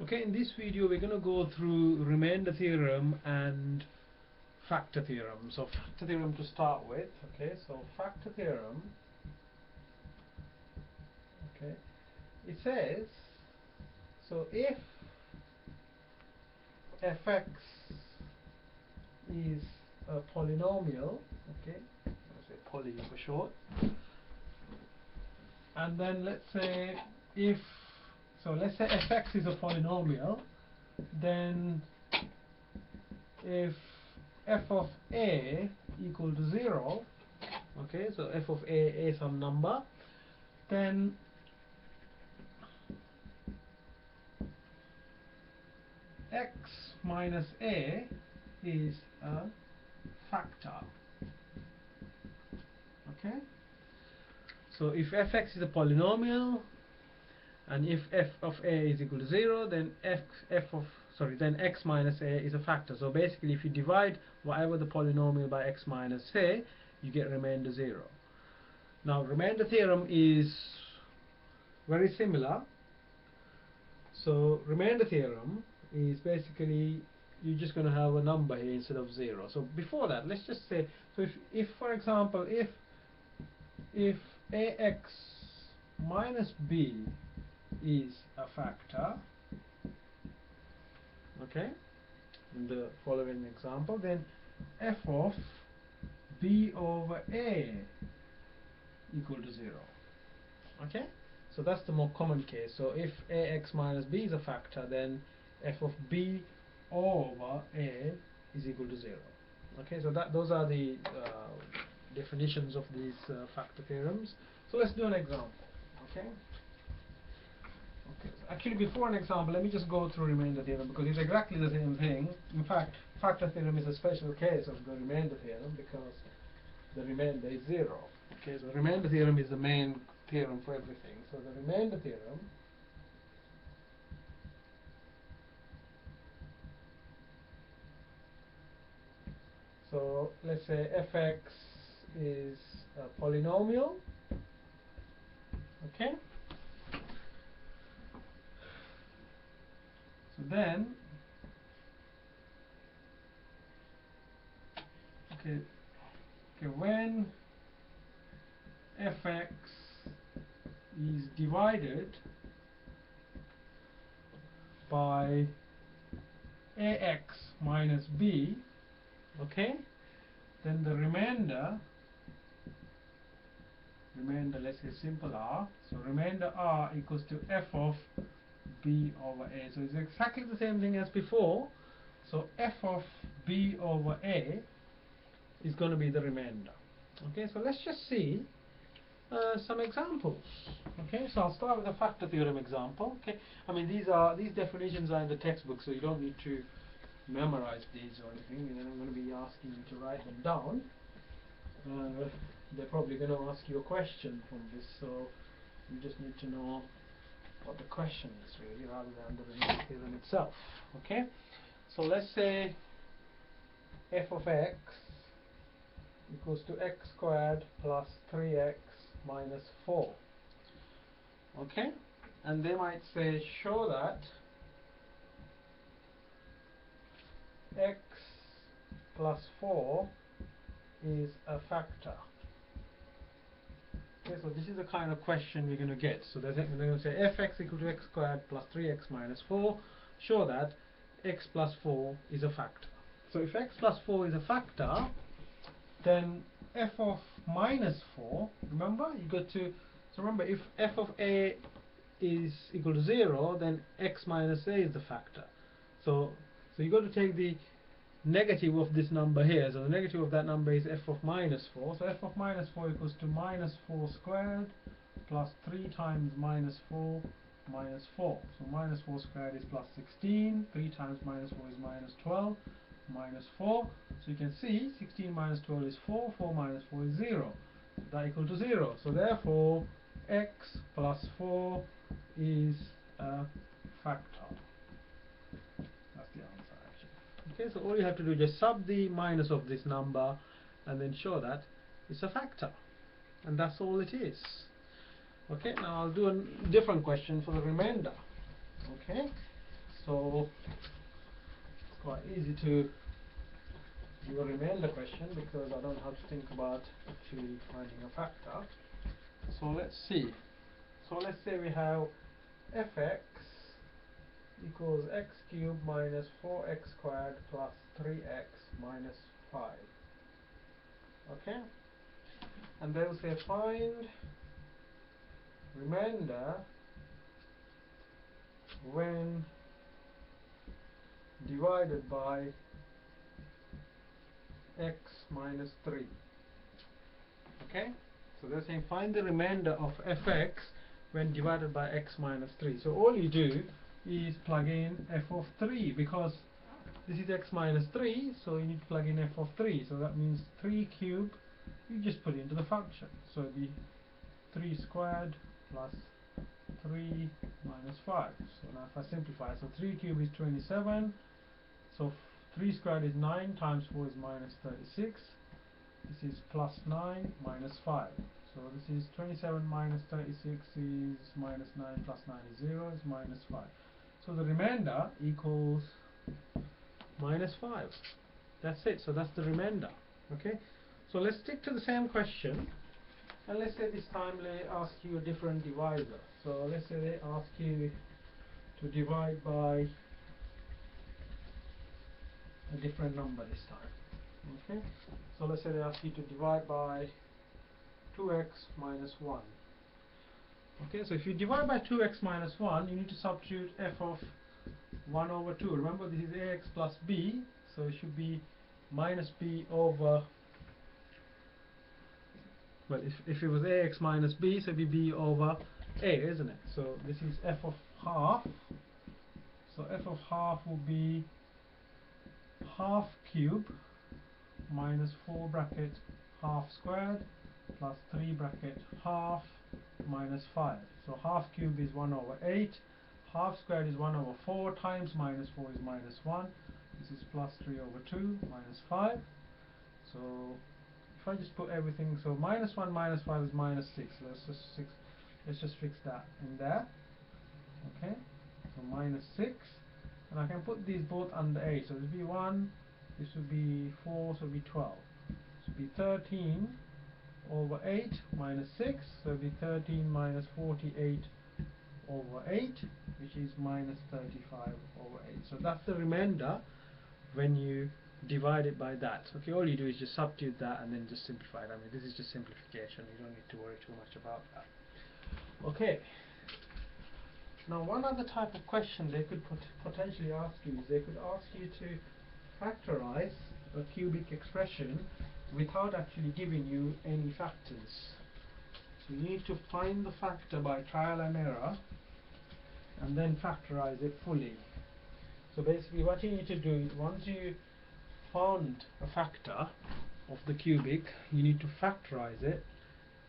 Okay, in this video we're going to go through remainder theorem and factor theorem. So factor theorem to start with. Okay, so factor theorem, okay, it says, so if fx is a polynomial, okay, I'll say poly for short, and then let's say let's say fx is a polynomial, then if f of a equal to 0, okay, so f of a some number, then x minus a is a factor. Okay, so if fx is a polynomial and if f of a is equal to 0, then then x minus a is a factor. So basically, if you divide whatever the polynomial by x minus a, you get remainder 0. Now remainder theorem is very similar. So remainder theorem is basically you're just going to have a number here instead of 0. So before that, let's just say, so if for example, if ax minus b is a factor, okay, in the following example, then f of b over a equal to 0. Okay, so that's the more common case. So if ax minus b is a factor, then f of b over a is equal to 0. Okay, so those are the definitions of these factor theorems. So let's do an example. Okay. Okay. So actually, before an example, let me just go through remainder theorem, because it's exactly the same thing. In fact, factor theorem is a special case of the remainder theorem because the remainder is 0. Okay, so remainder theorem is the main theorem for everything. So the remainder theorem so let's say fx is a polynomial. Okay. So then, when fx is divided by ax minus b, okay, then the remainder, let's say simple r, so remainder r equals to f of b over a. So it's exactly the same thing as before. So f of b over a is going to be the remainder. Okay, so let's just see some examples. Okay, so I'll start with a factor theorem example. Okay, I mean these definitions are in the textbook, so you don't need to memorize these or anything. And then I'm going to be asking you to write them down. They're probably going to ask you a question from this, so you just need to know what the question is really, rather than the remainder theorem itself. Okay, so let's say f of x equals to x squared plus 3x minus 4. Okay, and they might say show that x plus 4 is a factor. Okay, so this is the kind of question we're going to get. So they're going to say fx equal to x squared plus 3x minus 4, show that x plus 4 is a factor. So if x plus 4 is a factor, then f of minus 4, remember, remember, if f of a is equal to 0, then x minus a is the factor. So you got to take the negative of this number here. So the negative of that number is f of minus 4. So f of minus 4 equals to minus 4 squared plus 3 times minus 4 minus 4. So minus 4 squared is plus 16. 3 times minus 4 is minus 12. Minus 4. So you can see 16 minus 12 is 4. 4 minus 4 is 0. So that equal to 0. So therefore, x plus 4 is a factor. That's the answer actually. Okay, so all you have to do is just sub the minus of this number and then show that it's a factor. And that's all it is. Okay, now I'll do a different question for the remainder. Okay, So it's quite easy to do a remainder question because I don't have to think about actually finding a factor. So let's see. So let's say we have fx equals x cubed minus 4x squared plus 3x minus 5. Okay? And then say find remainder when divided by x minus 3. Okay? So they're saying find the remainder of fx when divided by x minus 3. So all you do is plug in f of 3 because this is x minus 3, so you need to plug in f of 3. So that means 3 cubed, you just put it into the function. So it'll be 3 squared plus 3 minus 5. So now if I simplify, so 3 cubed is 27. So 3 squared is 9 times 4 is minus 36. This is plus 9 minus 5. So this is 27 minus 36 is minus 9 plus 9 is 0 is minus 5. So the remainder equals minus 5. That's it. So that's the remainder. Okay. So let's stick to the same question. And let's say this time they ask you a different divisor. So let's say they ask you to divide by a different number this time. Okay. So let's say they ask you to divide by 2x minus 1. Okay, so if you divide by 2x minus 1, you need to substitute f of 1 over 2. Remember, this is ax plus b, so it should be minus b over, well, if it was ax minus b, so it would be b over a, isn't it? So this is f of half. So f of half will be half cube minus 4 bracket half squared plus 3 bracket half minus 5. So half cube is 1 over 8, half squared is 1 over 4 times minus 4 is minus 1. This is plus 3 over 2 minus 5. So if I just put everything, so minus 1 minus 5 is minus 6. So let's just fix that in there. Okay, so minus 6, and I can put these both under 8. So this will be 1, this will be 4, so it will be 12. This will be 13 over 8 minus 6, so it will be 13 minus 48 over 8, which is minus 35 over 8. So that's the remainder when you divide it by that. Okay, all you do is just substitute that and then just simplify it. I mean, this is just simplification, you don't need to worry too much about that. Okay. Now one other type of question they could potentially ask you is they could ask you to factorize a cubic expression without actually giving you any factors. So you need to find the factor by trial and error and then factorize it fully. So basically what you need to do is once you found a factor of the cubic, you need to factorize it.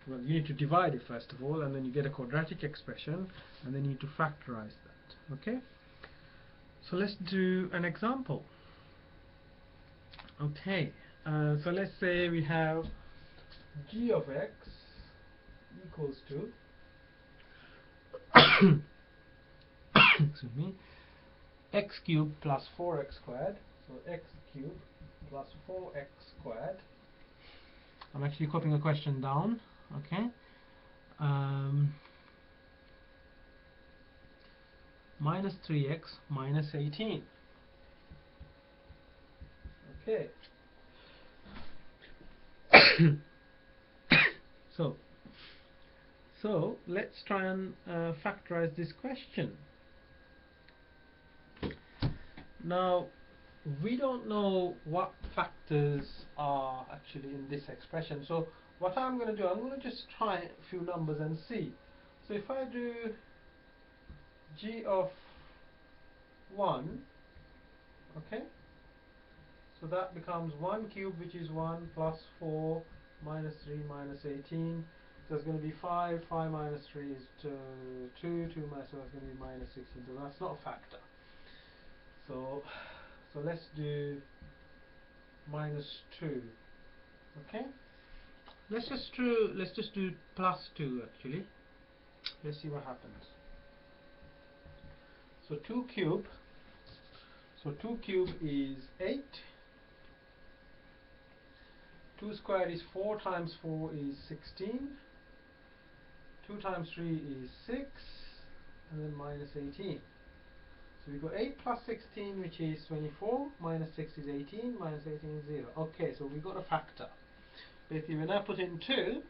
Well, you need to divide it first of all, and then you get a quadratic expression, and then you need to factorize that. Okay? So let's do an example. Okay, so let's say we have g of x equals to excuse me, x cubed plus 4x squared. So x cubed plus 4x squared. I'm actually copying a question down. Okay. Minus 3x minus 18. Okay. So let's try and factorize this question. Now we don't know what factors are actually in this expression. So what I'm going to do, I'm going to just try a few numbers and see. So if I do g of 1, okay, so that becomes 1 cubed, which is 1 plus 4 minus 3 minus 18. So it's going to be 5, 5 minus 3 is 2, 2 minus, so it's going to be minus 16. So that's not a factor. So let's do minus 2. Okay. Let's just do plus 2 actually. Let's see what happens. So 2 cubed So 2 cubed is 8. 2 squared is 4 times 4 is 16. 2 times 3 is 6, and then minus 18. So we go 8 plus 16, which is 24, minus 6 is 18, minus 18 is 0. Okay, so we got a factor. Basically, when I put in 2,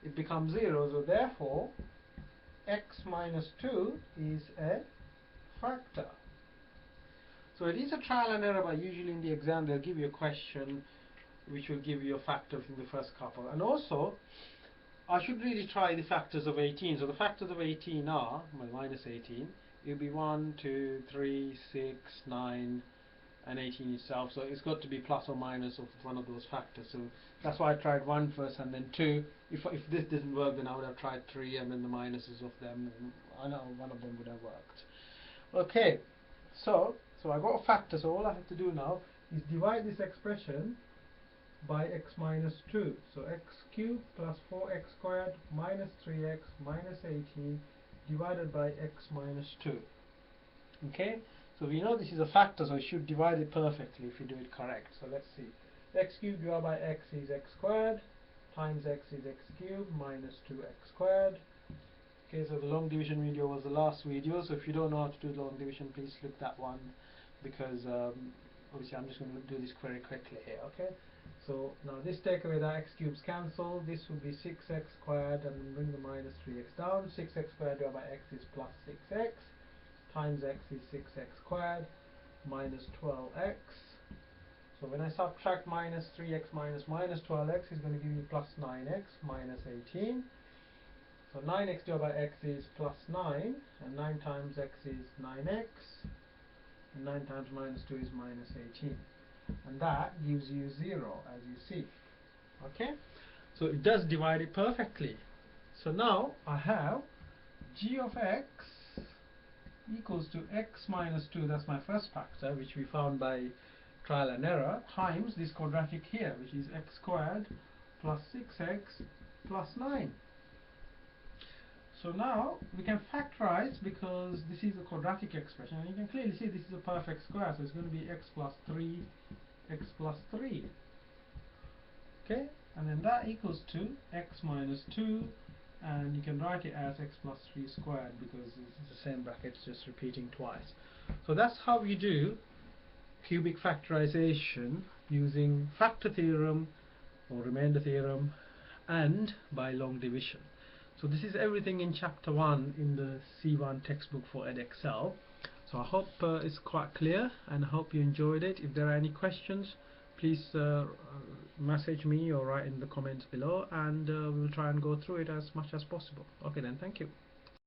it becomes 0, so therefore x minus 2 is a factor. So it is a trial and error, but usually in the exam they'll give you a question which will give you a factor in the first couple. And also, I should really try the factors of 18. So the factors of 18 are, well, minus 18, it will be 1, 2, 3, 6, 9, and 18 itself. So it's got to be plus or minus of one of those factors. So that's why I tried 1 first and then 2. If this didn't work, then I would have tried 3 and then the minuses of them. And I know one of them would have worked. Okay, so I got a factor. So all I have to do now is divide this expression by x minus 2. So x cubed plus 4x squared minus 3x minus 18 divided by x minus 2. Okay, so we know this is a factor, so it should divide it perfectly if you do it correct. So let's see. X cubed divided by x is x squared, times x is x cubed minus 2x squared. Okay, so the long division video was the last video, so if you don't know how to do long division, please look that one, because obviously I'm just going to do this very quickly here. Okay, so now this take away the x cubes cancel, this would be 6x squared, and bring the minus 3x down. 6x squared divided by x is plus 6x, times x is 6x squared minus 12x. So when I subtract minus 3x minus 12x is going to give me plus 9x minus 18. So 9x divided by x is plus 9, and 9 times x is 9x, and 9 times minus 2 is minus 18. And that gives you 0, as you see. Okay? So it does divide it perfectly. So now I have g of x equals to x minus 2, that's my first factor, which we found by trial and error, times this quadratic here, which is x squared plus 6x plus 9. So now we can factorize, because this is a quadratic expression, and you can clearly see this is a perfect square, so it's going to be x plus 3, x plus 3. Okay, and then that equals to x minus 2, and you can write it as x plus 3 squared, because it's the same brackets just repeating twice. So that's how we do cubic factorization using factor theorem or remainder theorem and by long division. So this is everything in chapter 1 in the C1 textbook for Edexcel. So I hope it's quite clear, and I hope you enjoyed it. If there are any questions, please message me or write in the comments below, and we'll try and go through it as much as possible. Okay then, thank you.